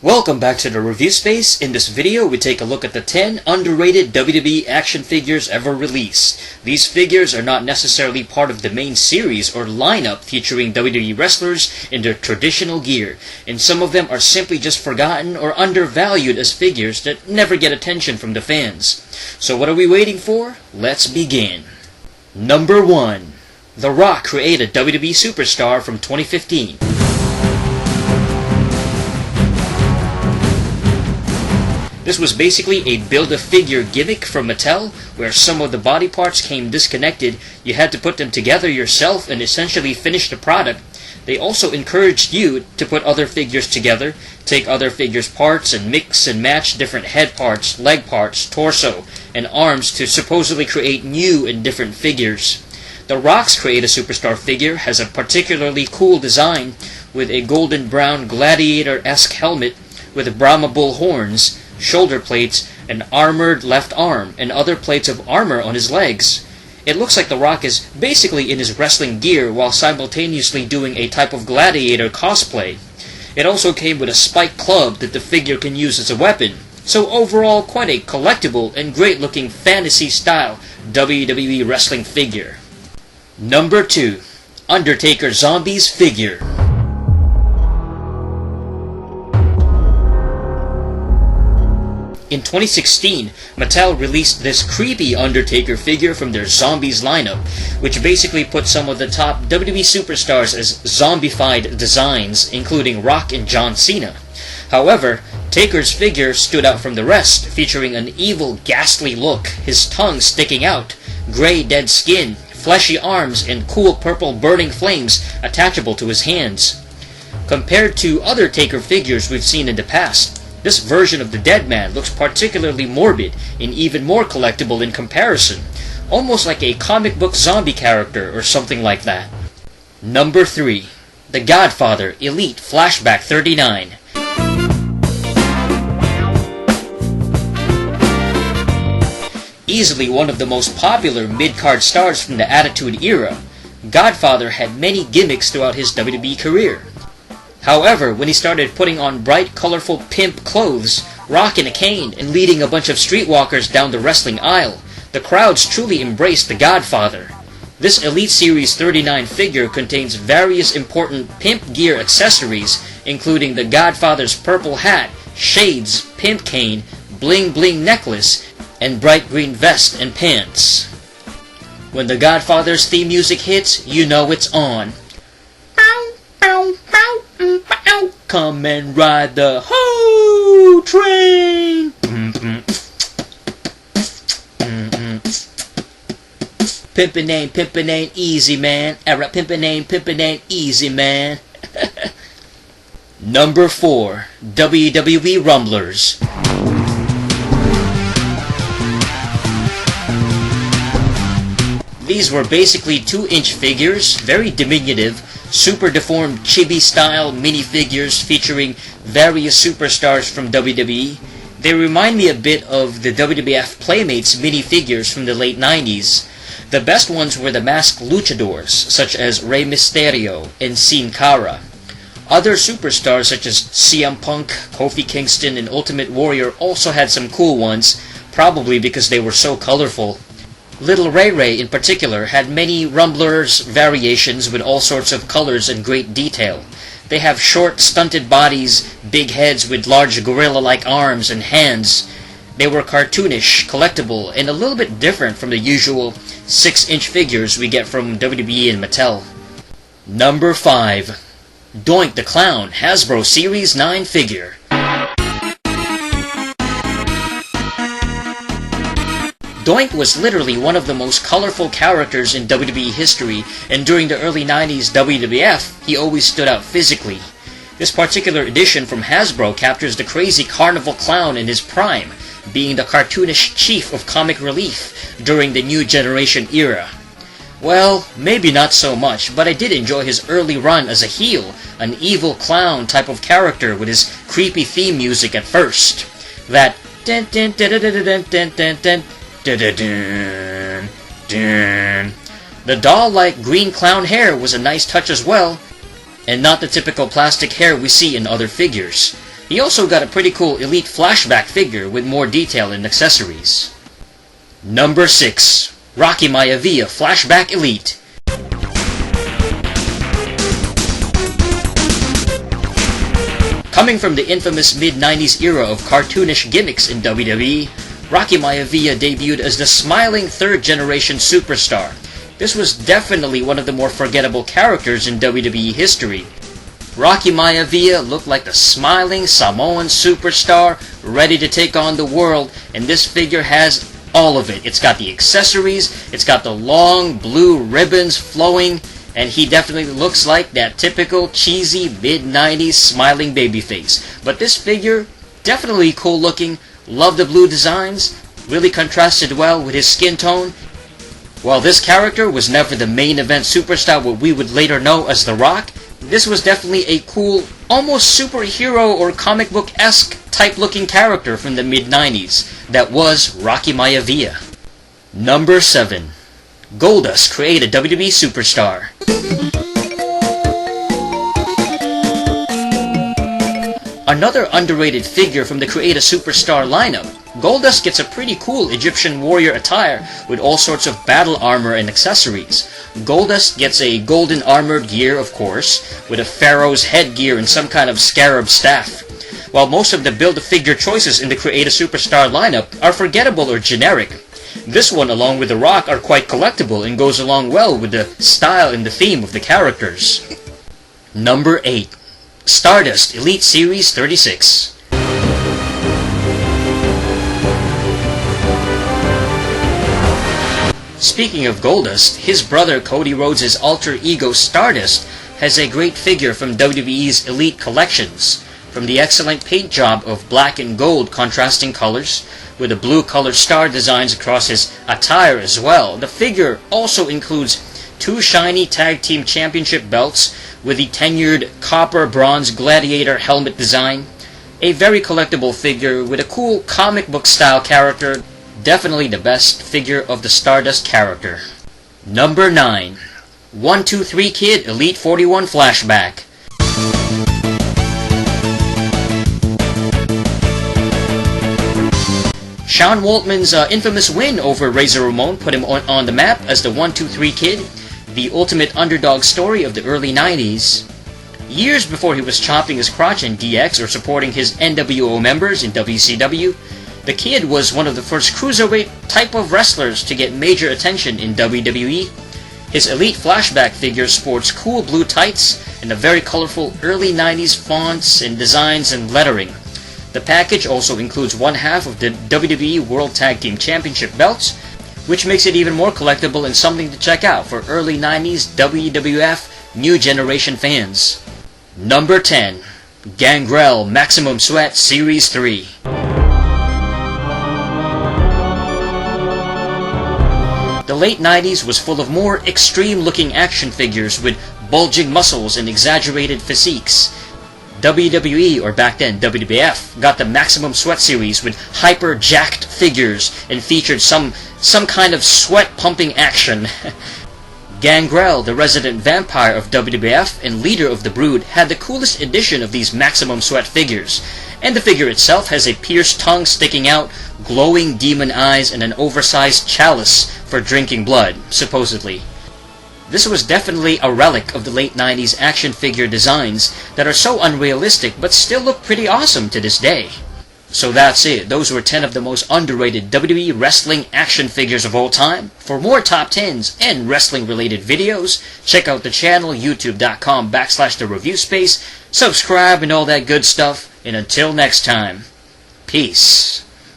Welcome back to the review space. In this video, we take a look at the 10 underrated WWE action figures ever released. These figures are not necessarily part of the main series or lineup featuring WWE wrestlers in their traditional gear, and some of them are simply just forgotten or undervalued as figures that never get attention from the fans. So what are we waiting for? Let's begin. Number 1. The Rock created WWE Superstar from 2015. This was basically a build-a-figure gimmick from Mattel, where some of the body parts came disconnected, you had to put them together yourself and essentially finish the product. They also encouraged you to put other figures together, take other figures' parts and mix and match different head parts, leg parts, torso, and arms to supposedly create new and different figures. The Rock's Create a Superstar figure has a particularly cool design with a golden brown gladiator-esque helmet with Brahma bull horns, shoulder plates, an armored left arm, and other plates of armor on his legs. It looks like The Rock is basically in his wrestling gear while simultaneously doing a type of gladiator cosplay. It also came with a spiked club that the figure can use as a weapon. So overall, quite a collectible and great-looking fantasy-style WWE wrestling figure. Number 2. Undertaker Zombies figure. In 2016, Mattel released this creepy Undertaker figure from their Zombies lineup, which basically put some of the top WWE superstars as zombified designs, including Rock and John Cena. However, Taker's figure stood out from the rest, featuring an evil, ghastly look, his tongue sticking out, gray dead skin, fleshy arms, and cool purple burning flames attachable to his hands. Compared to other Taker figures we've seen in the past, this version of the dead man looks particularly morbid and even more collectible in comparison, almost like a comic book zombie character or something like that. Number 3. The Godfather Elite Flashback 39. Easily one of the most popular mid-card stars from the Attitude Era, Godfather had many gimmicks throughout his WWE career. However, when he started putting on bright, colorful pimp clothes, rocking a cane, and leading a bunch of streetwalkers down the wrestling aisle, the crowds truly embraced the Godfather. This Elite Series 39 figure contains various important pimp gear accessories, including the Godfather's purple hat, shades, pimp cane, bling-bling necklace, and bright green vest and pants. When the Godfather's theme music hits, you know it's on. Come and ride the whole train. Pimpin' ain't easy, man. Pimpin' ain't easy, man. Number 4. WWE Rumblers. These were basically 2-inch figures, very diminutive, super deformed chibi-style minifigures featuring various superstars from WWE. They remind me a bit of the WWF Playmates minifigures from the late 90s. The best ones were the masked luchadors, such as Rey Mysterio and Sin Cara. Other superstars such as CM Punk, Kofi Kingston, and Ultimate Warrior also had some cool ones, probably because they were so colorful. Little Ray Ray in particular had many Rumblers variations with all sorts of colors and great detail. They have short, stunted bodies, big heads with large gorilla-like arms and hands. They were cartoonish, collectible, and a little bit different from the usual 6-inch figures we get from WWE and Mattel. Number 5. Doink the Clown Hasbro Series 9 figure. Doink was literally one of the most colorful characters in WWE history, and during the early 90s WWF, he always stood out physically. This particular edition from Hasbro captures the crazy carnival clown in his prime, being the cartoonish chief of comic relief during the New Generation era. Well, maybe not so much, but I did enjoy his early run as a heel, an evil clown type of character with his creepy theme music at first. That dun dun dun dun dun dun dun dun. The doll-like green clown hair was a nice touch as well, and not the typical plastic hair we see in other figures. He He also got a pretty cool Elite Flashback figure with more detail and accessories. Number 6. Rocky Maivia Flashback Elite. Coming from the infamous mid-90s era of cartoonish gimmicks in WWE, Rocky Maivia debuted as the smiling third-generation superstar. This was definitely one of the more forgettable characters in WWE history. Rocky Maivia looked like the smiling Samoan superstar ready to take on the world, and this figure has all of it. It's got the accessories, it's got the long blue ribbons flowing, and he definitely looks like that typical cheesy mid-90s smiling babyface. But this figure, definitely cool looking, love the blue designs, really contrasted well with his skin tone. While this character was never the main event superstar what we would later know as The Rock, this was definitely a cool, almost superhero or comic book-esque type looking character from the mid-90s that was Rocky Maivia. Number 7. Goldust created WWE superstar. Another underrated figure from the Create a Superstar lineup, Goldust gets a pretty cool Egyptian warrior attire with all sorts of battle armor and accessories. Goldust gets a golden armored gear, of course, with a pharaoh's headgear and some kind of scarab staff. While most of the Build-A-Figure choices in the Create a Superstar lineup are forgettable or generic, this one along with The Rock are quite collectible and goes along well with the style and the theme of the characters. Number 8. Stardust Elite Series 36. Speaking of Goldust, his brother Cody Rhodes' alter ego Stardust has a great figure from WWE's Elite Collections. From the excellent paint job of black and gold contrasting colors, with the blue colored star designs across his attire as well, the figure also includes 2 shiny Tag Team Championship belts with the tenured copper bronze gladiator helmet design. A very collectible figure with a cool comic book style character. Definitely the best figure of the Stardust character. Number 9. 123 Kid Elite 41 Flashback. Sean Waltman's infamous win over Razor Ramon put him on the map as the 123 Kid, the ultimate underdog story of the early 90s. Years before he was chopping his crotch in DX or supporting his NWO members in WCW, the Kid was one of the first cruiserweight type of wrestlers to get major attention in WWE. His Elite Flashback figure sports cool blue tights and a very colorful early 90s fonts and designs and lettering. The package also includes one half of the WWE World Tag Team Championship belts, which makes it even more collectible and something to check out for early 90s WWF New Generation fans. Number 10. Gangrel Maximum Sweat Series 3. The late 90s was full of more extreme-looking action figures with bulging muscles and exaggerated physiques. WWE, or back then WWF, got the Maximum Sweat series with hyper-jacked figures and featured some kind of sweat-pumping action. Gangrel, the resident vampire of WWF and leader of the Brood, had the coolest edition of these Maximum Sweat figures, and the figure itself has a pierced tongue sticking out, glowing demon eyes, and an oversized chalice for drinking blood, supposedly. This was definitely a relic of the late 90s action figure designs that are so unrealistic but still look pretty awesome to this day. So that's it. Those were 10 of the most underrated WWE wrestling action figures of all time. For more top 10s and wrestling related videos, check out the channel youtube.com/TheReviewSpace, subscribe and all that good stuff, and until next time, peace.